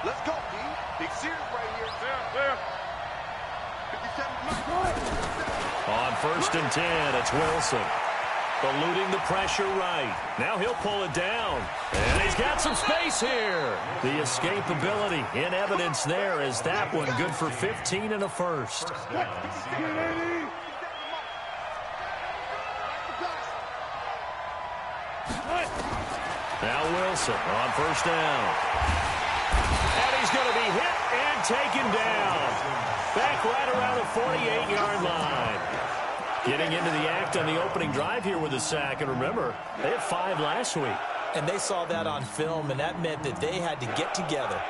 Let's go, D. Big series right here. Clear. 57. On 1st and 10, it's Wilson. Eluding the pressure right. Now he'll pull it down. And he's got some space here. The escapability in evidence there as that one good for 15 and a first. Now Wilson on 1st down. And he's going to be hit and taken down. Back right around the 48-yard line. Getting into the act on the opening drive here with a sack. And remember, they had 5 last week. And they saw that on film, and that meant that they had to get together.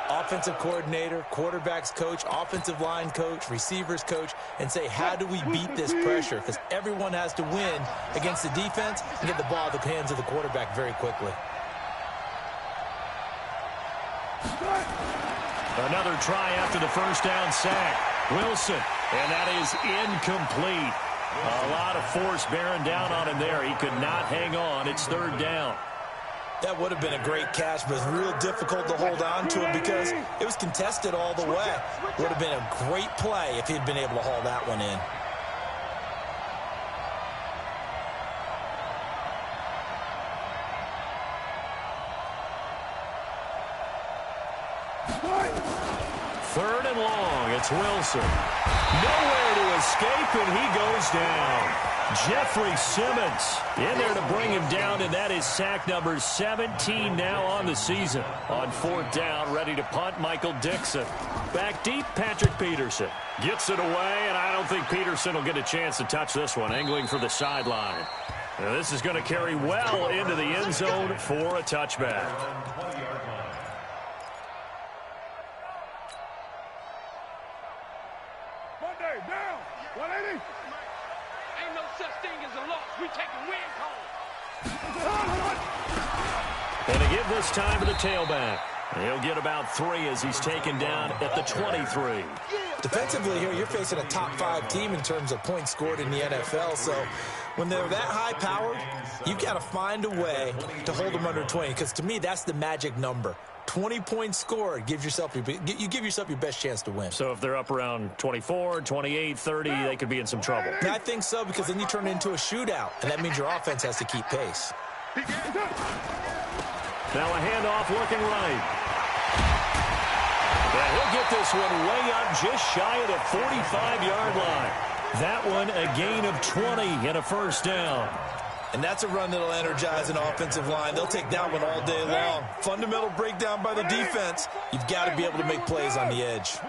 Offensive coordinator, quarterback's coach, offensive line coach, receivers coach, and say, how do we beat this pressure? Because everyone has to win against the defense and get the ball in the hands of the quarterback very quickly. Another try after the 1st down sack. Wilson, and that is incomplete. A lot of force bearing down on him there. He could not hang on. It's 3rd down. That would have been a great catch, but it's real difficult to hold on to it because it was contested all the way. Would have been a great play if he'd been able to haul that one in. Third and long, it's Wilson. Nowhere to escape, and he goes down. Jeffrey Simmons in there to bring him down, and that is sack number 17 now on the season. On 4th down, ready to punt, Michael Dixon. Back deep, Patrick Peterson. Gets it away, and I don't think Peterson will get a chance to touch this one, angling for the sideline. Now, this is going to carry well into the end zone for a touchback. Down, 180. Ain't no such thing as a loss. We taking win calls. And to give this time to the tailback. He'll get about 3 as he's taken down at the 23. Defensively here, you're facing a top 5 team in terms of points scored in the NFL. So when they're that high powered, you've got to find a way to hold them under 20. Because to me, that's the magic number. 20 points scored, you give yourself your best chance to win. So if they're up around 24, 28, 30, they could be in some trouble. And I think so, because then you turn it into a shootout, and that means your offense has to keep pace. Now a handoff looking right. And he'll get this one way up just shy of the 45-yard line. That one a gain of 20 and a 1st down. And that's a run that'll energize an offensive line. They'll take that one all day long. Fundamental breakdown by the defense. You've got to be able to make plays on the edge.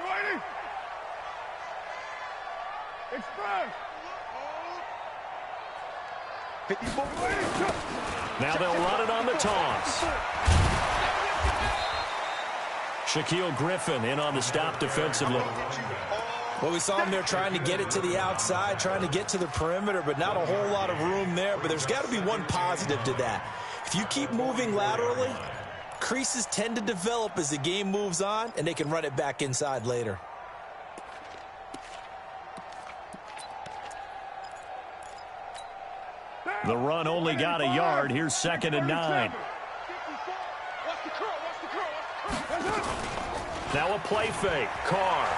Now they'll run it on the toss. Shaquille Griffin in on the stop defensively. Well, we saw him there trying to get it to the outside, trying to get to the perimeter, but not a whole lot of room there. But there's got to be one positive to that. If you keep moving laterally, creases tend to develop as the game moves on, and they can run it back inside later. The run only got a yard. Here's 2nd and 9. Now a play fake. Carr.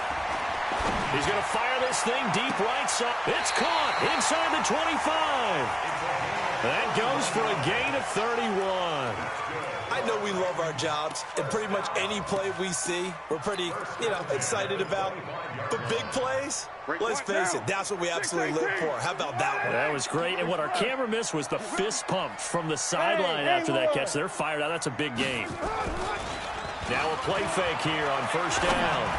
He's going to fire this thing deep right side. It's caught inside the 25. That goes for a gain of 31. I know we love our jobs, and pretty much any play we see, we're pretty, excited about. But big plays, let's face it, that's what we absolutely live for. How about that one? That was great, and what our camera missed was the fist pump from the sideline after that catch. They're fired out. That's a big game. Now a play fake here on 1st down.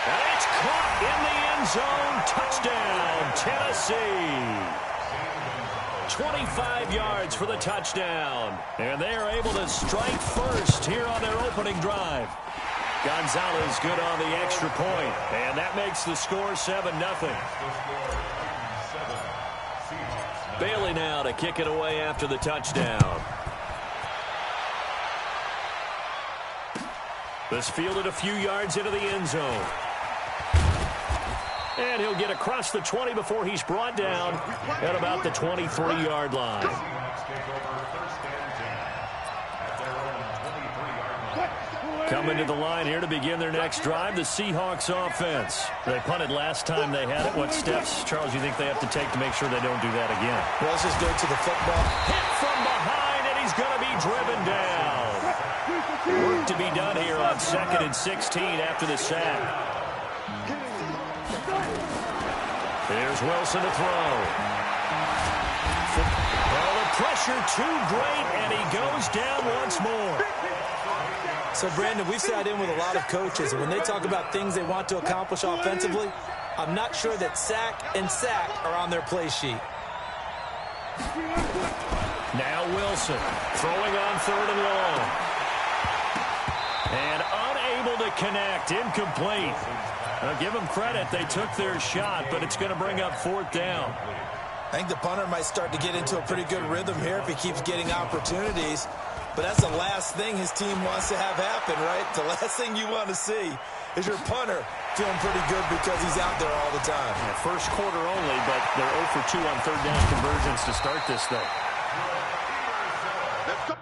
And it's caught in the end zone. Touchdown, Tennessee. 25 yards for the touchdown. And they are able to strike first here on their opening drive. Gonzalez good on the extra point. And that makes the score 7-0. Bailey now to kick it away after the touchdown. This fielded a few yards into the end zone. And he'll get across the 20 before he's brought down at about the 23-yard line. Coming to the line here to begin their next drive, the Seahawks offense. They punted last time they had it. What steps, Charles, you think they have to take to make sure they don't do that again? Well, let's just go to the football. Hit from behind, and he's going to be driven down. Work to be done here on 2nd and 16 after the sack. Here's Wilson to throw. Well, the pressure too great, and he goes down once more. So, Brandon, we've sat in with a lot of coaches, and when they talk about things they want to accomplish offensively, I'm not sure that sack and sack are on their play sheet. Now Wilson throwing on 3rd and long. And unable to connect, incomplete. Now, give them credit, they took their shot, but it's going to bring up 4th down. I think the punter might start to get into a pretty good rhythm here if he keeps getting opportunities. But that's the last thing his team wants to have happen, right? The last thing you want to see is your punter feeling pretty good because he's out there all the time. Yeah, first quarter only, but they're 0 for 2 on 3rd down conversions to start this thing. Let's go.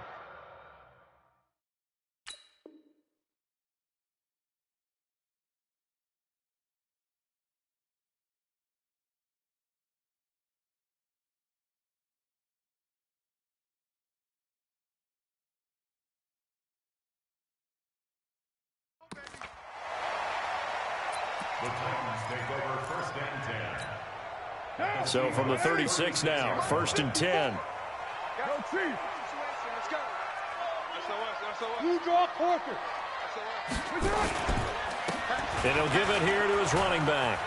The Titans take over 1st and 10. So from the 36 now, 1st and 10. Let's go. You draw Corker. And he'll give it here to his running back.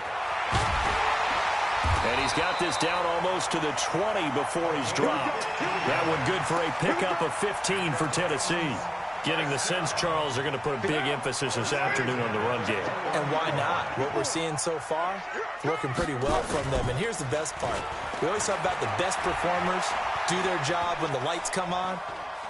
And he's got this down almost to the 20 before he's dropped. That one good for a pickup of 15 for Tennessee. Getting the sense, Charles, they're going to put a big emphasis this afternoon on the run game. And why not? What we're seeing so far, working pretty well from them. And here's the best part. We always talk about the best performers do their job when the lights come on.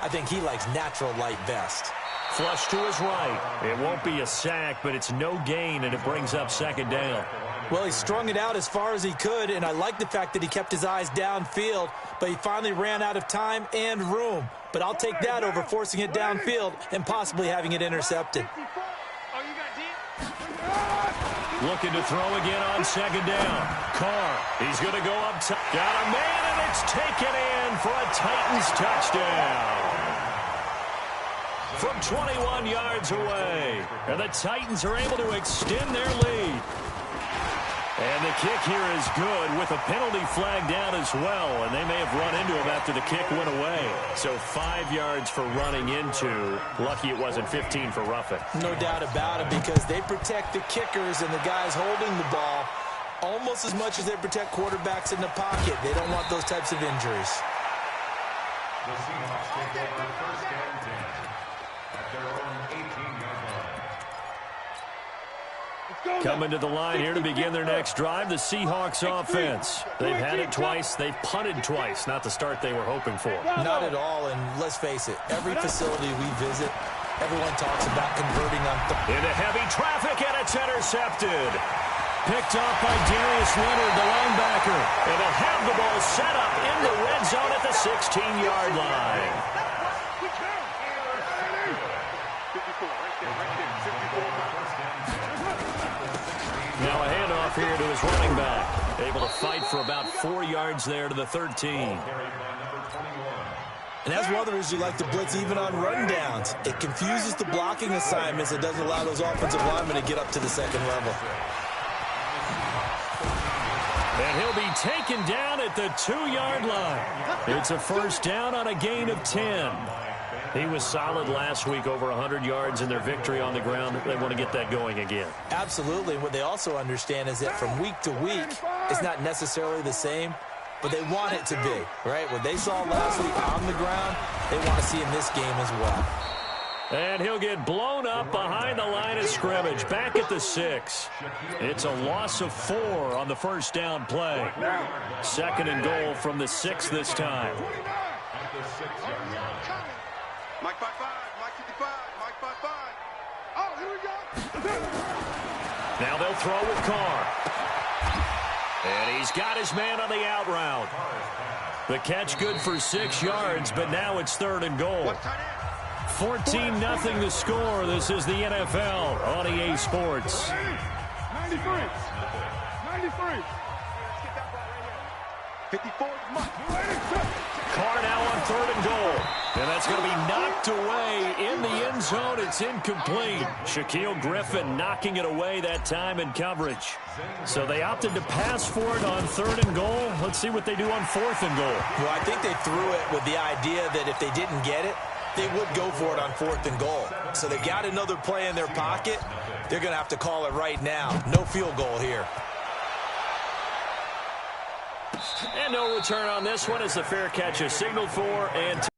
I think he likes natural light best. Flush to his right. It won't be a sack, but it's no gain, and it brings up 2nd down. Well, he strung it out as far as he could, and I like the fact that he kept his eyes downfield, but he finally ran out of time and room. But I'll take that over forcing it downfield and possibly having it intercepted. Looking to throw again on 2nd down. Carr, he's going to go up top. Got a man, and it's taken in for a Titans touchdown. From 21 yards away. And the Titans are able to extend their lead. And the kick here is good with a penalty flag down as well. And they may have run into him after the kick went away. So 5 yards for running into. Lucky it wasn't 15 for roughing. No doubt about it, because they protect the kickers and the guys holding the ball almost as much as they protect quarterbacks in the pocket. They don't want those types of injuries. The Seahawks take over 1st and 10 at their own 18-yard line. Coming to the line here to begin their next drive, the Seahawks offense. They've had it twice. They've punted twice. Not the start they were hoping for. Not at all, and let's face it, every facility we visit, everyone talks about converting on into heavy traffic, and it's intercepted. Picked off by Darius Leonard, the linebacker. And they'll have the ball set up in the red zone at the 16-yard line. Now a handoff here to his running back. Able to fight for about 4 yards there to the 13. And that's one of the reasons you like to blitz even on run downs. It confuses the blocking assignments. It doesn't allow those offensive linemen to get up to the second level. And he'll be taken down at the 2-yard line. It's a 1st down on a gain of 10. He was solid last week, over 100 yards in their victory on the ground. They want to get that going again. Absolutely. What they also understand is that from week to week, it's not necessarily the same, but they want it to be, right? What they saw last week on the ground, they want to see in this game as well. And he'll get blown up behind the line of scrimmage, back at the 6. It's a loss of 4 on the 1st down play. 2nd and goal from the 6 this time. Mike 5-5, Mike 55, Mike 5-5. Oh, here we go. Now they'll throw with Carr. And he's got his man on the out route. The catch good for 6 yards, but now it's 3rd and goal. 14-0 the score. This is the NFL on EA Sports. 93. 93. 54 Mike. Carr now on 3rd and goal. And that's going to be knocked away in the end zone. It's incomplete. Shaquille Griffin knocking it away that time in coverage. So they opted to pass for it on 3rd and goal. Let's see what they do on 4th and goal. Well, I think they threw it with the idea that if they didn't get it, they would go for it on 4th and goal. So they got another play in their pocket. They're going to have to call it right now. No field goal here. And no return on this one as the fair catch is signaled for. And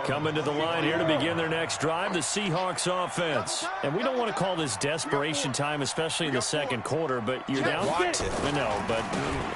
coming to the line here to begin their next drive, the Seahawks offense. And we don't want to call this desperation time, especially in the second quarter, but you're down. No, but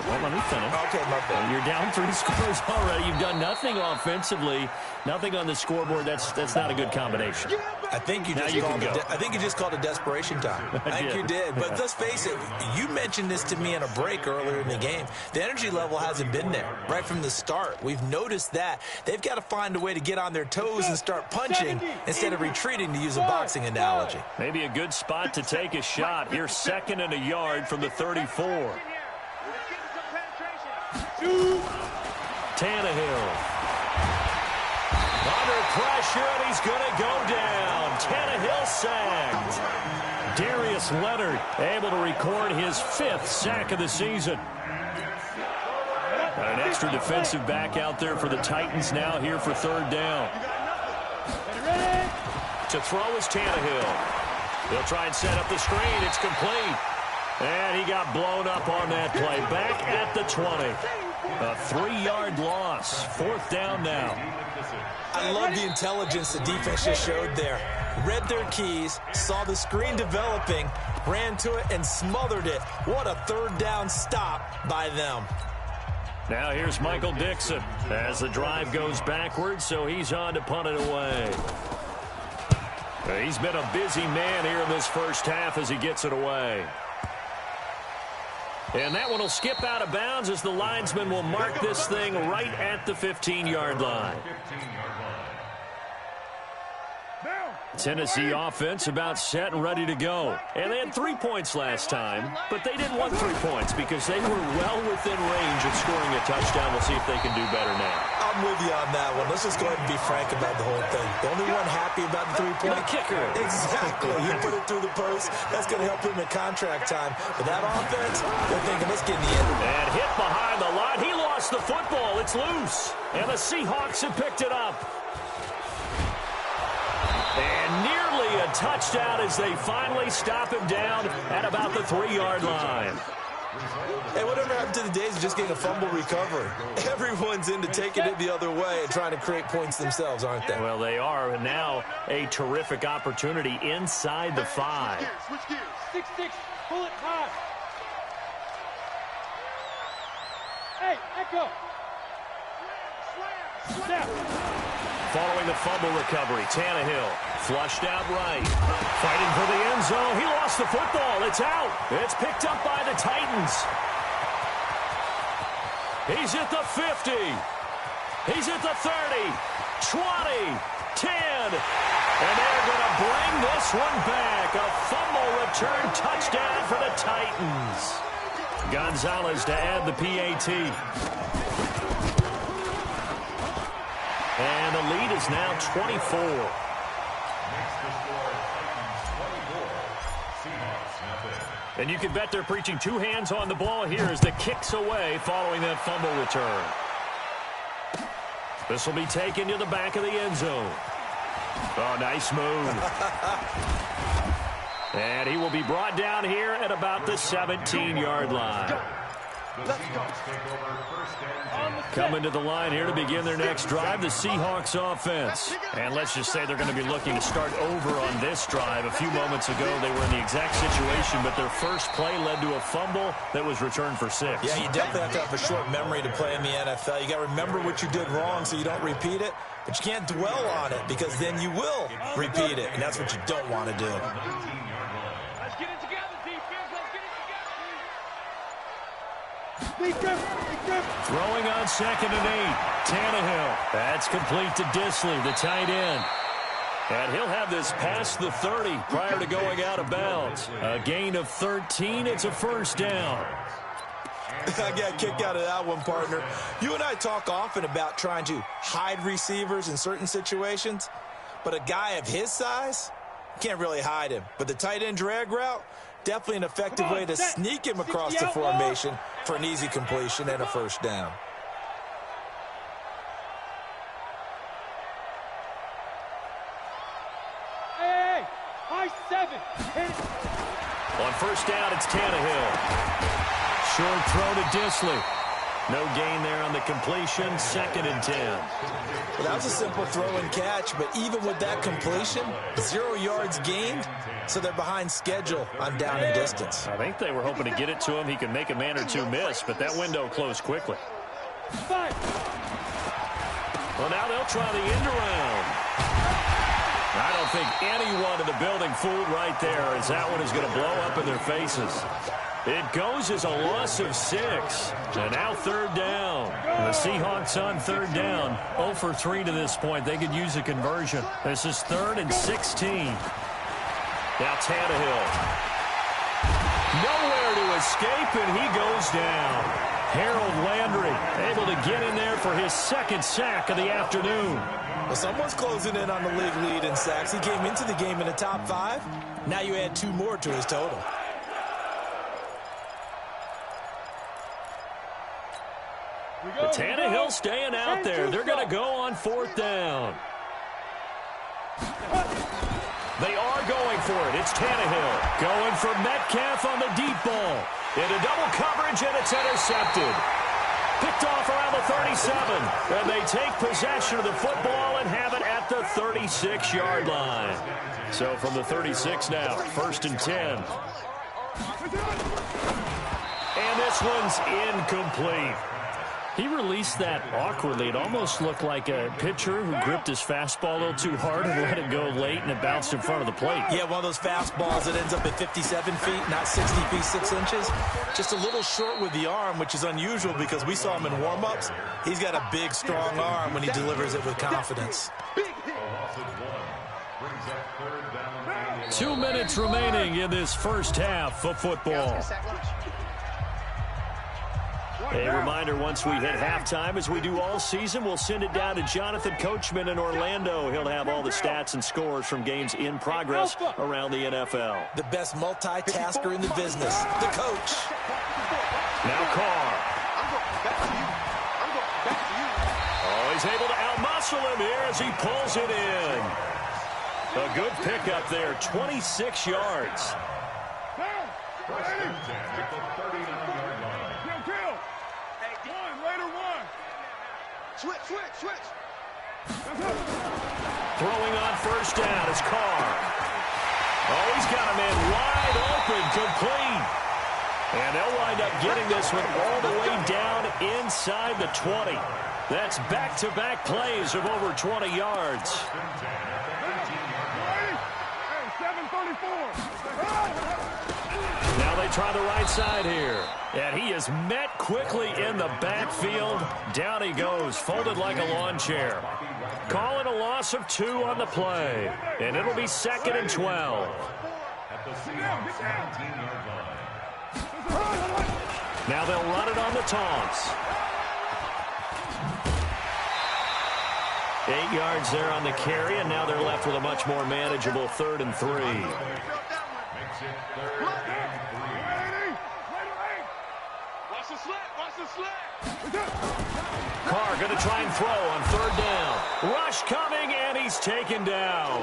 well, let me finish. Okay, my bad. You're down 3 scores already. You've done nothing offensively, nothing on the scoreboard. That's not a good combination. I think you just called it desperation time. I think you did. But let's face it, you mentioned this to me in a break earlier in the game. The energy level hasn't been there right from the start. We've noticed that. They've got to find a way to get on their toes and start punching instead of retreating, to use a boxing analogy. Maybe a good spot to take a shot. Here, 2nd and a yard from the 34. Tannehill. Under pressure, and he's going to go down. Tannehill sacked. Darius Leonard able to record his 5th sack of the season. An extra defensive back out there for the Titans now here for 3rd down. To throw is Tannehill. He'll try and set up the screen. It's complete. And he got blown up on that play. Back at the 20. A 3-yard loss. 4th down now. I love the intelligence the defense just showed there. Read their keys, saw the screen developing, ran to it, and smothered it. What a 3rd down stop by them. Now here's Michael Dixon as the drive goes backwards, so he's on to punt it away. He's been a busy man here in this first half as he gets it away. And that one will skip out of bounds as the linesman will mark this thing right at the 15-yard line. Tennessee offense about set and ready to go. And they had 3 points last time, but they didn't want 3 points because they were well within range of scoring a touchdown. We'll see if they can do better now. I'm with you on that one. Let's just go ahead and be frank about the whole thing. The only one happy about the 3-point kicker. Exactly. You put it through the post. That's going to help him in contract time. But that offense, they're thinking, let's get in the end. And hit behind the line. He lost the football. It's loose. And the Seahawks have picked it up. And nearly a touchdown as they finally stop him down at about the 3-yard line. Hey, whatever happened to the days of just getting a fumble recovery? Everyone's into taking it the other way and trying to create points themselves, aren't they? Well, they are. And now a terrific opportunity inside the 5. Switch gears. 6-6. Pull it 5. Hey, echo. Snap. Following the fumble recovery, Tannehill flushed out right. Fighting for the end zone. He lost the football. It's out. It's picked up by the Titans. He's at the 50. He's at the 30, 20, 10. And they're going to bring this one back. A fumble return touchdown for the Titans. Gonzalez to add the PAT. And the lead is now 24. And you can bet they're preaching 2 hands on the ball here as the kick's away following that fumble return. This will be taken to the back of the end zone. Oh, nice move. And he will be brought down here at about the 17-yard line. Coming to the line here to begin their next drive, the Seahawks offense. And let's just say they're going to be looking to start over on this drive. A few moments ago, they were in the exact situation, but their first play led to a fumble that was returned for 6. Yeah, you definitely have to have a short memory to play in the NFL. You got to remember what you did wrong so you don't repeat it, but you can't dwell on it because then you will repeat it, and that's what you don't want to do. Let's get it together, defense. Let's get it together. Throwing on 2nd and 8. Tannehill. That's complete to Disley, the tight end. And he'll have this past the 30 prior to going out of bounds. A gain of 13. It's a first down. I got kicked out of that one, partner. You and I talk often about trying to hide receivers in certain situations, but a guy of his size, can't really hide him. But the tight end drag route, definitely an effective way to sneak him across the formation for an easy completion and a first down. Hey, high 7. On first down, it's Tannehill. Short throw to Disley. No gain there on the completion. 2nd and 10. Well, that was a simple throw and catch, but even with that completion, 0 yards gained, so they're behind schedule on down and distance. I think they were hoping to get it to him. He could make a man or two miss, but that window closed quickly. Well, now they'll try the end around. I don't think anyone in the building fooled right there, as that one is going to blow up in their faces. It goes as a loss of 6. And now 3rd down. The Seahawks on 3rd down. 0 for 3 to this point. They could use a conversion. This is 3rd and 16. Now Tannehill. Nowhere to escape, and he goes down. Harold Landry able to get in there for his 2nd sack of the afternoon. Well, someone's closing in on the league lead in sacks. He came into the game in the top 5. Now you add 2 more to his total. But Tannehill staying out there. They're going to go on 4th down. They are going for it. It's Tannehill going for Metcalf on the deep ball. Into double coverage, and it's intercepted. Picked off around the 37. And they take possession of the football and have it at the 36-yard line. So from the 36 now, 1st and 10. And this one's incomplete. He released that awkwardly. It almost looked like a pitcher who gripped his fastball a little too hard and let it go late, and it bounced in front of the plate. Yeah, one of those fastballs that ends up at 57 feet, not 60 feet, 6 inches. Just a little short with the arm, which is unusual because we saw him in warm-ups. He's got a big, strong arm when he delivers it with confidence. 2 minutes remaining in this first half of football. A reminder, once we hit halftime, as we do all season, we'll send it down to Jonathan Coachman in Orlando. He'll have all the stats and scores from games in progress around the NFL. The best multitasker in the business, the coach. Now Carr. Oh, he's able to outmuscle him here as he pulls it in. A good pickup there, 26 yards. Switch. Throwing on first down is Carr. Oh, he's got a man wide open, complete. And they'll wind up getting this one all the way down inside the 20. That's back-to-back plays of over 20 yards. 734. Now they try the right side here. And he is met quickly in the backfield. Down he goes, folded like a lawn chair. Calling a loss of 2 on the play. And it'll be 2nd and 12. Now they'll run it on the taunts. 8 yards there on the carry, and now they're left with a much more manageable 3rd and 3. Carr going to try and throw on 3rd down. Rush coming, and he's taken down.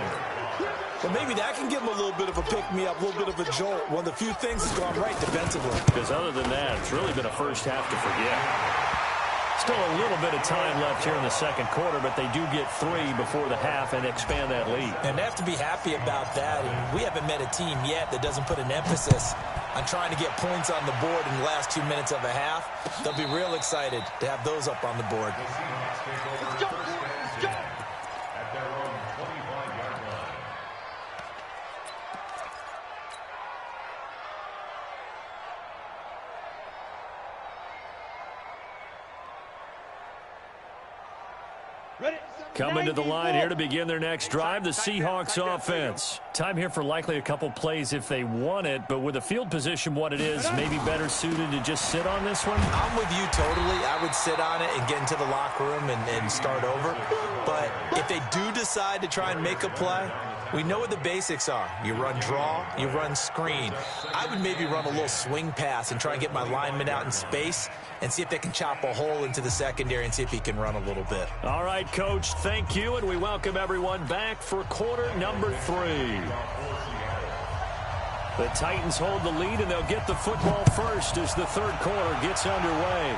Well, maybe that can give him a little bit of a pick-me-up, a little bit of a jolt. One of the few things that's gone right defensively. Because other than that, it's really been a first half to forget. Still a little bit of time left here in the second quarter, but they do get 3 before the half and expand that lead. And they have to be happy about that. And we haven't met a team yet that doesn't put an emphasis on trying to get points on the board in the last 2 minutes of a half. They'll be real excited to have those up on the board. Coming to the line here to begin their next drive, the Seahawks offense. Time here for likely a couple plays if they want it, but with the field position what it is, maybe better suited to just sit on this one? I'm with you totally. I would sit on it and get into the locker room and start over. But if they do decide to try and make a play, we know what the basics are. You run draw, you run screen. I would maybe run a little swing pass and try and get my lineman out in space and see if they can chop a hole into the secondary and see if he can run a little bit. All right, Coach, thank you, and we welcome everyone back for quarter number 3. The Titans hold the lead, and they'll get the football first as the third quarter gets underway.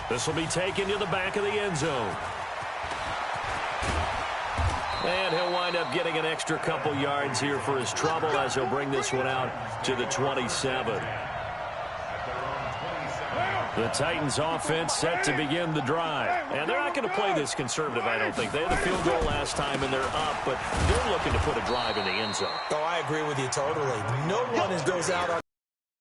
This will be taken to the back of the end zone. And he'll wind up getting an extra couple yards here for his trouble as he'll bring this one out to the 27. The Titans offense set to begin the drive. And they're not going to play this conservative, I don't think. They had a field goal last time, and they're up, but they're looking to put a drive in the end zone. Oh, I agree with you totally. No one goes out on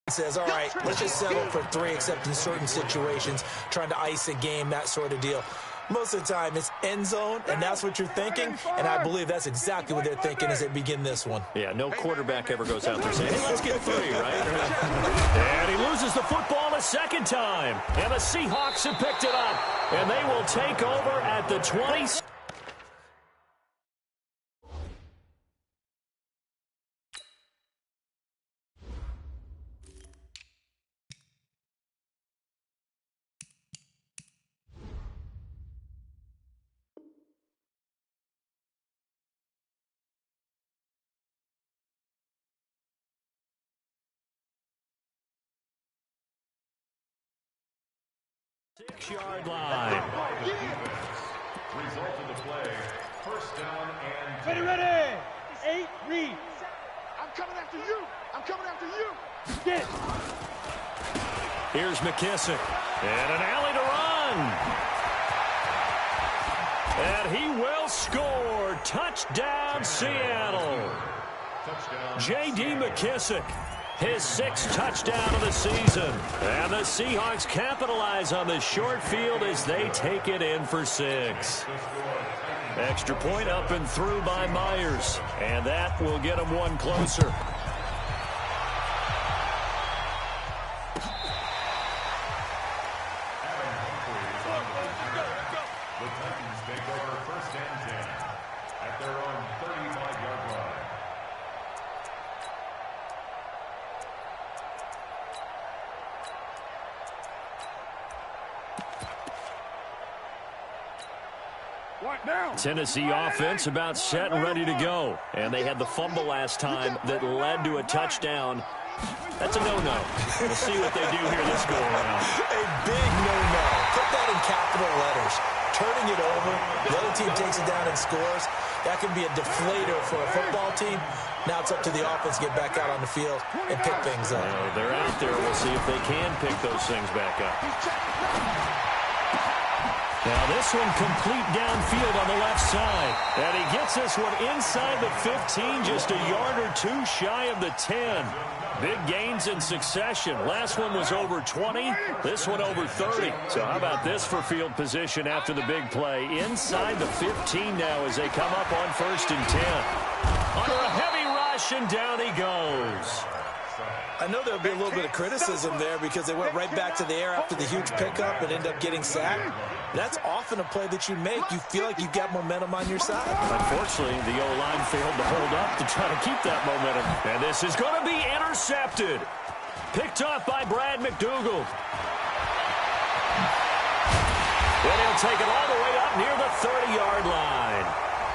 and says, all right, let's just settle for 3, except in certain situations, trying to ice a game, that sort of deal. Most of the time, it's end zone, and that's what you're thinking, and I believe that's exactly what they're thinking as they begin this one. Yeah, no quarterback ever goes out there saying, hey, let's get 3, right? And he loses the football a second time, and the Seahawks have picked it up, and they will take over at the 20. Six-yard line. Result of the play, first down and... Ready. 8, read. I'm coming after you. I'm coming after you. Get it. Here's McKissick. And an alley to run. And he will score. Touchdown, Seattle. touchdown. J.D. McKissick. His 6th touchdown of the season. And the Seahawks capitalize on the short field as they take it in for 6. Extra point up and through by Myers. And that will get them one closer. The Titans take over first and 10 at their own 35-yard line. Tennessee offense about set and ready to go. And they had the fumble last time that led to a touchdown. That's a no-no. We'll see what they do here this go-around. A big no-no. Put that in capital letters. Turning it over, the other team takes it down and scores. That can be a deflator for a football team. Now it's up to the offense to get back out on the field and pick things up. They're out there. We'll see if they can pick those things back up. Now this one complete downfield on the left side. And he gets this one inside the 15, just a yard or two shy of the 10. Big gains in succession. Last one was over 20. This one over 30. So how about this for field position after the big play? Inside the 15 now as they come up on 1st and 10. Under a heavy rush, and down he goes. I know there'll be a little bit of criticism there because they went right back to the air after the huge pickup and end up getting sacked. That's often a play that you make. You feel like you've got momentum on your side. Unfortunately, the O-line failed to hold up to try to keep that momentum. And this is going to be intercepted. Picked off by Brad McDougal. And he'll take it all the way up near the 30-yard line.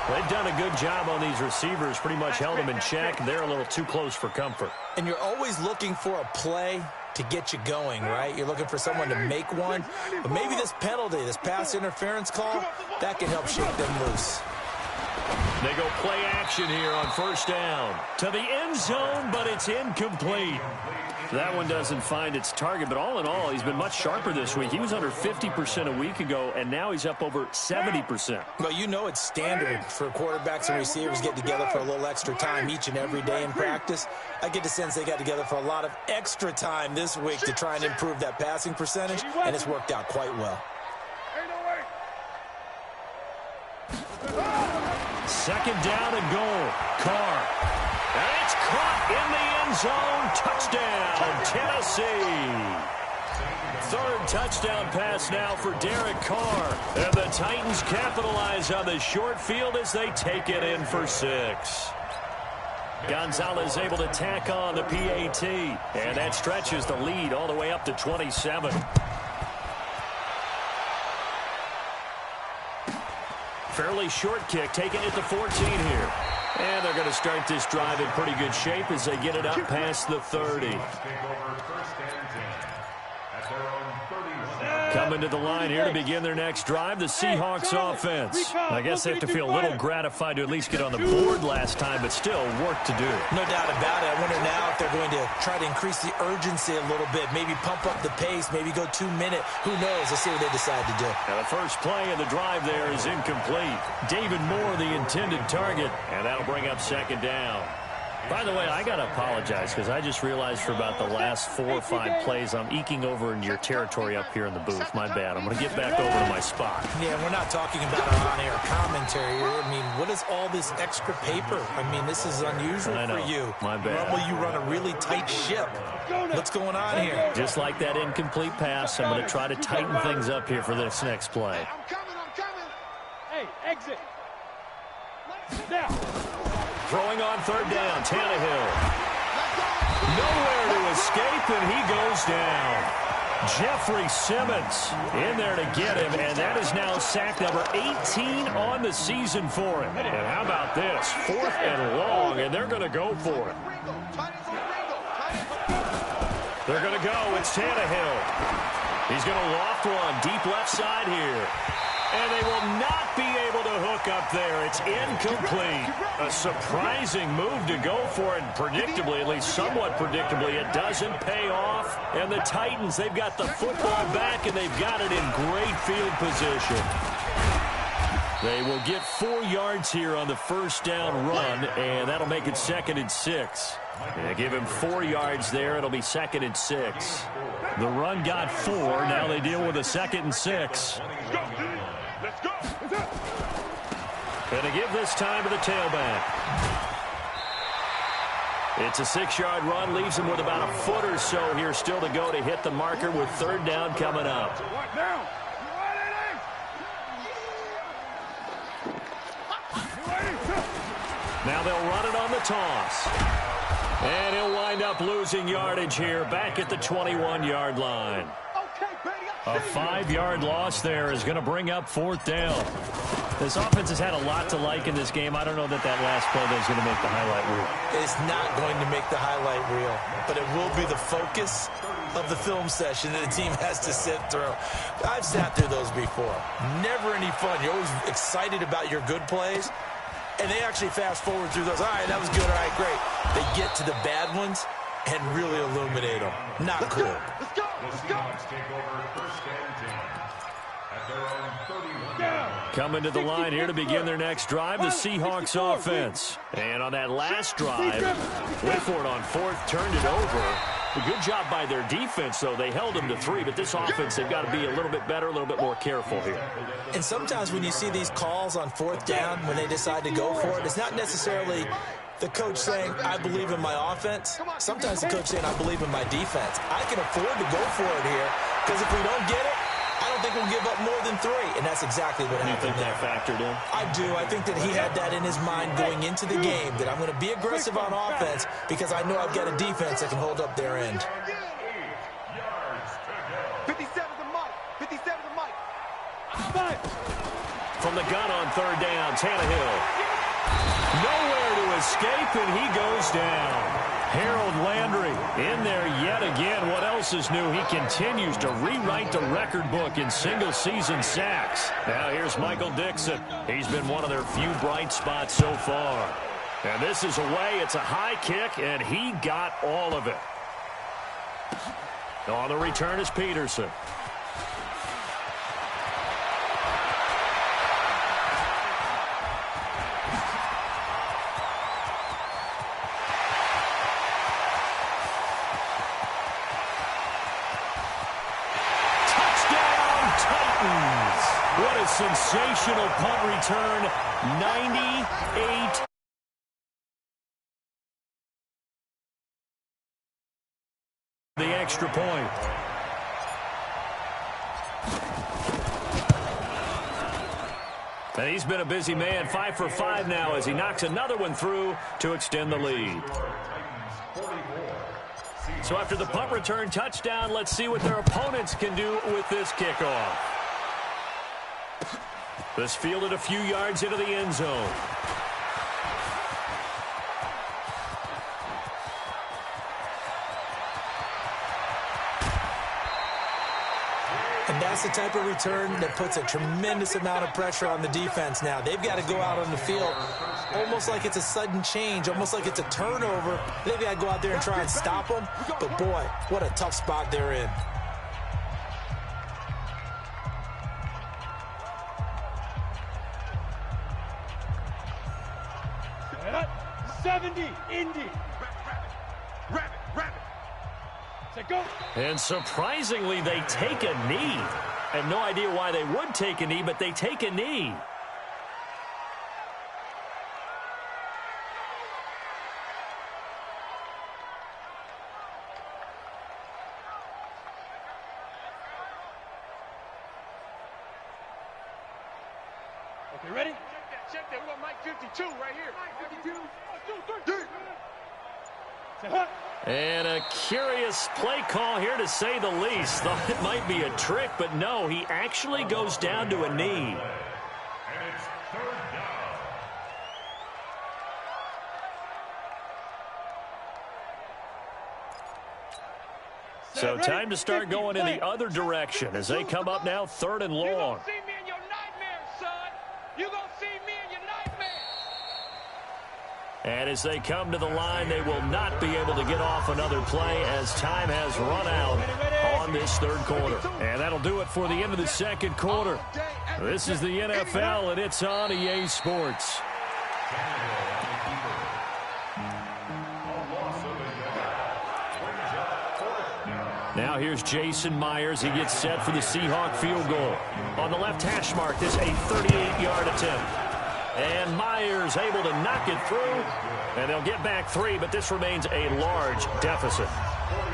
They've done a good job on these receivers, pretty much held them in check. They're a little too close for comfort. And you're always looking for a play to get you going, right? You're looking for someone to make one. But maybe this penalty, this pass interference call, that can help shake them loose. They go play action here on 1st down. To the end zone, but it's incomplete. That one doesn't find its target, but all in all, he's been much sharper this week. He was under 50% a week ago, and now he's up over 70%. Well, you know it's standard for quarterbacks and receivers get together for a little extra time each and every day in practice. I get the sense they got together for a lot of extra time this week to try and improve that passing percentage, and it's worked out quite well. second down and goal. Carr. And it's caught in the end zone. Touchdown, Tennessee. Third touchdown pass now for Derek Carr. And the Titans capitalize on the short field as they take it in for 6. Gonzalez able to tack on the PAT. And that stretches the lead all the way up to 27. Fairly short kick, taking it to 14 here. And they're going to start this drive in pretty good shape as they get it up past the 30. Coming to the line here to begin their next drive, the Seahawks offense. I guess they have to feel a little gratified to at least get on the board last time, but still work to do. No doubt about it. I wonder now if they're going to try to increase the urgency a little bit, maybe pump up the pace, maybe go 2-minute. Who knows? Let's see what they decide to do. Now the first play of the drive there is incomplete. David Moore, the intended target, and that'll bring up second down. By the way, I got to apologize because I just realized for about the last 4 or 5 plays I'm eking over into your territory up here in the booth. My bad. I'm going to get back over to my spot. Yeah, we're not talking about our on-air commentary here. I mean, what is all this extra paper? I mean, this is unusual for you. My bad. Normally you run a really tight ship. What's going on here? Just like that incomplete pass, I'm going to try to tighten things up here for this next play. I'm coming. Hey, exit. Now. Throwing on third down, Tannehill. Nowhere to escape, and he goes down. Jeffrey Simmons in there to get him, and that is now sack number 18 on the season for him. And how about this? 4th and long, and they're going to go for it. They're going to go. It's Tannehill. He's going to loft one deep left side here. And they will not be able to hook up there. It's incomplete. A surprising move to go for it. Predictably, at least somewhat predictably, it doesn't pay off. And the Titans, they've got the football back, and they've got it in great field position. They will get 4 yards here on the first down run, and that'll make it 2nd and 6. They give him 4 yards there. It'll be 2nd and 6. The run got 4. Now they deal with a 2nd and 6. And to give this time to the tailback. It's a 6-yard run, leaves him with about a foot or so here still to go to hit the marker with third down coming up. Now they'll run it on the toss. And he'll wind up losing yardage here back at the 21-yard line. A 5-yard loss there is going to bring up 4th down. This offense has had a lot to like in this game. I don't know that last play is going to make the highlight reel. It's not going to make the highlight reel, but it will be the focus of the film session that the team has to sit through. I've sat through those before. Never any fun. You're always excited about your good plays, and they actually fast forward through those. All right, that was good. All right, great. They get to the bad ones and really illuminate them. Not cool. Let's go. Take over 1st and 10 at their own 31. Coming to the line here to begin their next drive, the Seahawks offense. And on that last drive, went for it on 4th, turned it over. A good job by their defense, though. They held them to 3, but this offense, they've got to be a little bit better, a little bit more careful here. And sometimes when you see these calls on 4th down, when they decide to go for it, it's not necessarily the coach saying, I believe in my offense. Sometimes the coach saying, I believe in my defense. I can afford to go for it here, because if we don't get it, I don't think we'll give up more than 3, and that's exactly what happened there. You think that factored in? I do. I think that he had that in his mind going into the game, that I'm going to be aggressive on offense because I know I've got a defense that can hold up their end. 57 to Mike. 57 to Mike. From the gun on third down, Tannehill. Nowhere to escape, and he goes down. Harold Landry in there yet again. What else is new? He continues to rewrite the record book in single-season sacks. Now here's Michael Dixon. He's been one of their few bright spots so far. And this is away. It's a high kick, and he got all of it. On the return is Peterson. sensational punt return, 98. The extra point. And he's been a busy man, 5 for 5 now as he knocks another one through to extend the lead. So after the punt return touchdown, let's see what their opponents can do with this kickoff. This fielded a few yards into the end zone. And that's the type of return that puts a tremendous amount of pressure on the defense now. They've got to go out on the field almost like it's a sudden change, almost like it's a turnover. They've got to go out there and try and stop them. But, boy, what a tough spot they're in. Set. 70, Indy. Rabbit. Say go. And surprisingly, they take a knee. I have no idea why they would take a knee, but they take a knee. Okay, ready? Check that. We got Mike 52 right here. Mike 52. 1, 2, 3. Say hut. And a curious play call here, to say the least. Thought it might be a trick, but no, he actually goes down to a knee. And it's 3rd down. So time to start going in the other direction as they come up now 3rd and You long. gonna see me in your nightmares, son. You gonna see me in your nightmares. And as they come to the line, they will not be able to get off another play as time has run out on this 3rd quarter. And that'll do it for the end of the 2nd quarter. This is the NFL, and it's on EA Sports. Now here's Jason Myers. He gets set for the Seahawk field goal. On the left hash mark, this a 38-yard attempt. And Myers able to knock it through. And they'll get back 3, but this remains a large deficit.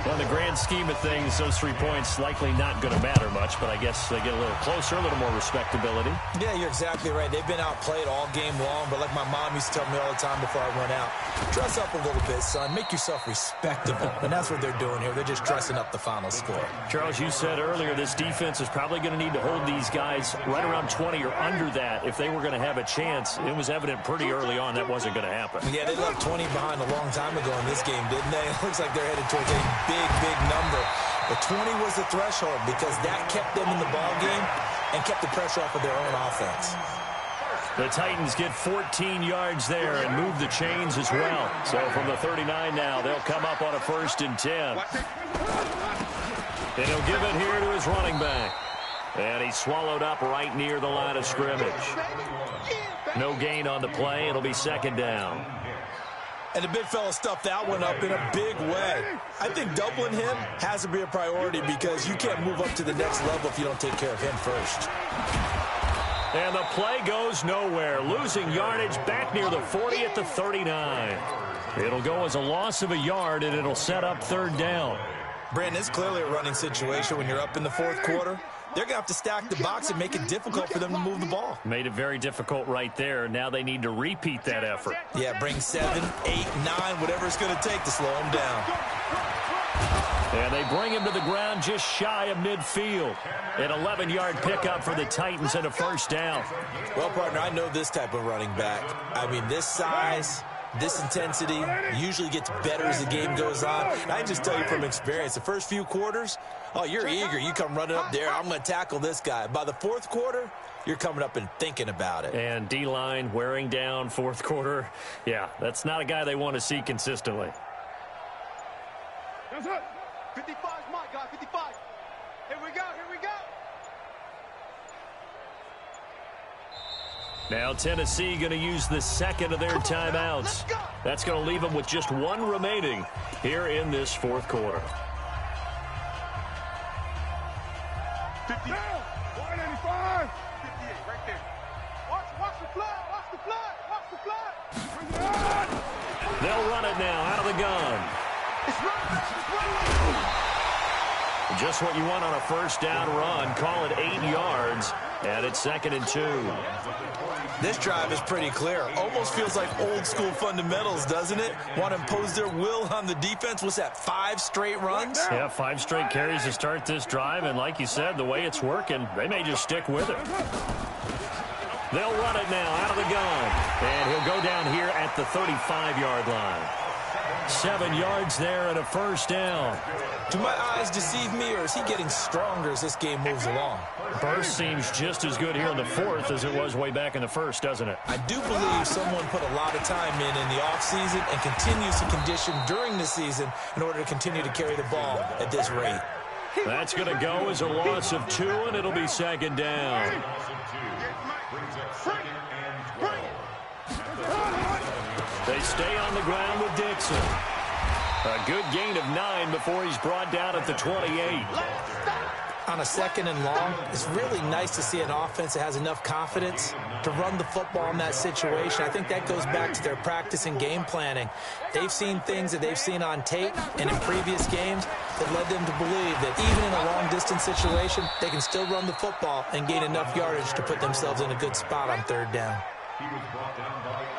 Well, in the grand scheme of things, those 3 points likely not going to matter much, but I guess they get a little closer, a little more respectability. Yeah, you're exactly right. They've been outplayed all game long, but like my mom used to tell me all the time before I went out, dress up a little bit, son. Make yourself respectable. And that's what they're doing here. They're just dressing up the final score. Charles, you said earlier this defense is probably going to need to hold these guys right around 20 or under that if they were going to have a chance. It was evident pretty early on that wasn't going to happen. Yeah, they left 20 behind a long time ago in this game, didn't they? It looks like they're headed towards a big number. But 20 was the threshold because that kept them in the ball game and kept the pressure off of their own offense. The Titans get 14 yards there and move the chains as well. So from the 39 now, they'll come up on a 1st and 10. And he'll give it here to his running back. And he's swallowed up right near the line of scrimmage. No gain on the play. It'll be 2nd down. And the big fella stuffed that one up in a big way. I think doubling him has to be a priority because you can't move up to the next level if you don't take care of him first. And the play goes nowhere. Losing yardage back near the 40 at the 39. It'll go as a loss of a yard, and it'll set up 3rd down. Brandon, it's clearly a running situation when you're up in the 4th quarter. They're going to have to stack the box and make it difficult for them to move the ball. Made it very difficult right there. Now they need to repeat that effort. Yeah, bring 7, 8, 9, whatever it's going to take to slow them down. And they bring him to the ground just shy of midfield. An 11-yard pickup for the Titans and a 1st down. Well, partner, I know this type of running back. I mean, this size, this intensity usually gets better as the game goes on. And I can just tell you from experience, the first few quarters, oh, you're eager. You come running up there, I'm going to tackle this guy. By the 4th quarter, you're coming up and thinking about it. And D-line wearing down 4th quarter. Yeah, that's not a guy they want to see consistently. 55 is my guy, 55. Here we go. Now Tennessee going to use the 2nd of their timeouts. That's going to leave them with just 1 remaining here in this 4th quarter. 58. 185. 58, right there. Watch the flood. Watch the flood. Watch the flood. Bring it on. They'll run it now out of the gun. It's running back. It's running back. Just what you want on a first down run. Call it 8 yards, and it's 2nd and 2. This drive is pretty clear. Almost feels like old school fundamentals, doesn't it? Want to impose their will on the defense. What's that, 5 straight runs? Yeah, 5 straight carries to start this drive, and like you said, the way it's working, they may just stick with it. They'll run it now out of the gun, and he'll go down here at the 35-yard line. 7 yards there and a first down. Do my eyes deceive me, or is he getting stronger as this game moves along? Burst seems just as good here in the 4th as it was way back in the 1st, doesn't it? I do believe someone put a lot of time in the offseason and continues to condition during the season in order to continue to carry the ball at this rate. That's going to go as a loss of 2, and it'll be 2nd down. They stay on the ground with Dixon. A good gain of 9 before he's brought down at the 28. On a 2nd and long, it's really nice to see an offense that has enough confidence to run the football in that situation. I think that goes back to their practice and game planning. They've seen things that they've seen on tape and in previous games that led them to believe that even in a long-distance situation, they can still run the football and gain enough yardage to put themselves in a good spot on 3rd down.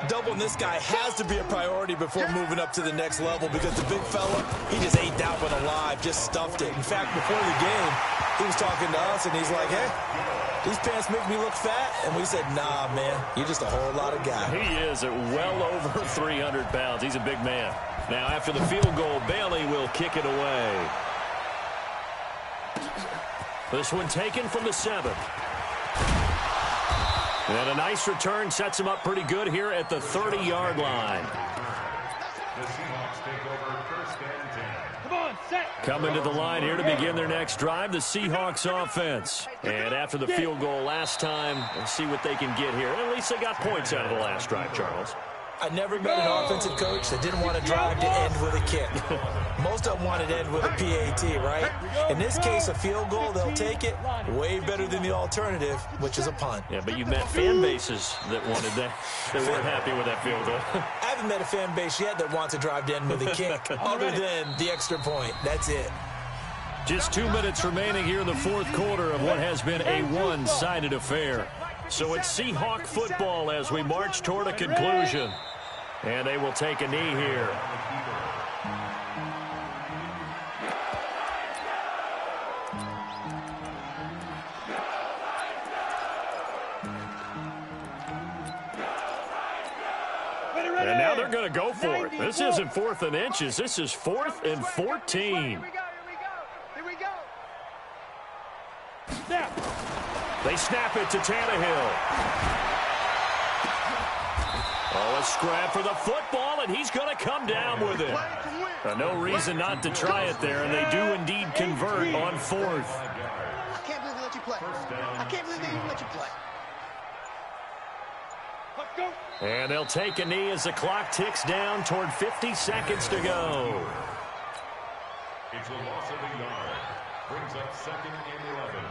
Doubling this guy has to be a priority before moving up to the next level because the big fella, he just ate that one alive, just stuffed it. In fact, before the game, he was talking to us, and he's like, hey, these pants make me look fat. And we said, nah, man, you're just a whole lot of guy. He is at well over 300 pounds. He's a big man. Now, after the field goal, Bailey will kick it away. This one taken from the 7th. And a nice return sets him up pretty good here at the 30-yard line. The Seahawks take over 1st and 10. Come on, set. Coming to the line here to begin their next drive, the Seahawks offense. And after the field goal last time, let's see what they can get here. At least they got points out of the last drive, Charles. I never met an offensive coach that didn't want to drive to end with a kick. Most of them wanted to end with a PAT, right? In this case, a field goal, they'll take it. Way better than the alternative, which is a punt. Yeah, but you met fan bases that wanted that, that weren't happy with that field goal. I haven't met a fan base yet that wants to drive to end with a kick, other than the extra point. That's it. Just 2 minutes remaining here in the 4th quarter of what has been a one-sided affair. So it's Seahawk football as we march toward a conclusion. And they will take a knee here. And now they're going to go for it. This isn't 4th and inches. This is 4th and 14. Here we go. Snap. They snap it to Tannehill. Oh, a scrap for the football, and he's going to come down with it. No reason not to try it there, and they do indeed convert on 4th. I can't believe they let you play. I can't believe they even let you play. Let's go. And they'll take a knee as the clock ticks down toward 50 seconds to go. It's a loss of a yard. Brings up 2nd and 11.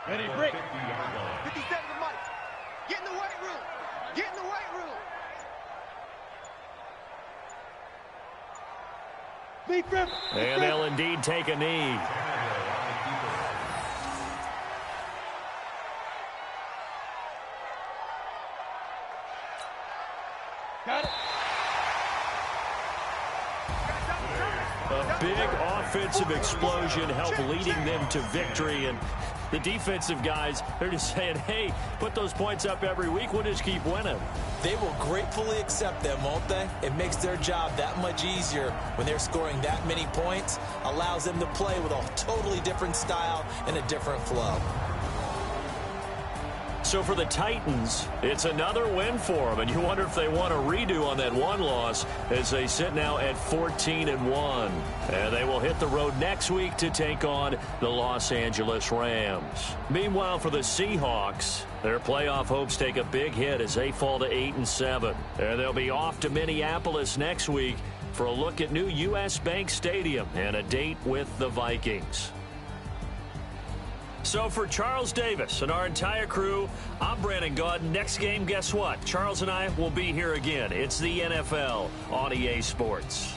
Ready, break. 50-yard line. 57 to Mike. Get in the weight room. Get in the weight room. Beat them. And they'll indeed take a knee. Got it. A big offensive explosion helped leading them to victory. And the defensive guys, they're just saying, hey, put those points up every week. We'll just keep winning. They will gratefully accept them, won't they? It makes their job that much easier when they're scoring that many points. Allows them to play with a totally different style and a different flow. So for the Titans, it's another win for them, and you wonder if they want a redo on that one loss as they sit now at 14-1. And they will hit the road next week to take on the Los Angeles Rams. Meanwhile, for the Seahawks, their playoff hopes take a big hit as they fall to 8-7. And they'll be off to Minneapolis next week for a look at new U.S. Bank Stadium and a date with the Vikings. So for Charles Davis and our entire crew, I'm Brandon Gaudin. Next game, guess what? Charles and I will be here again. It's the NFL on EA Sports.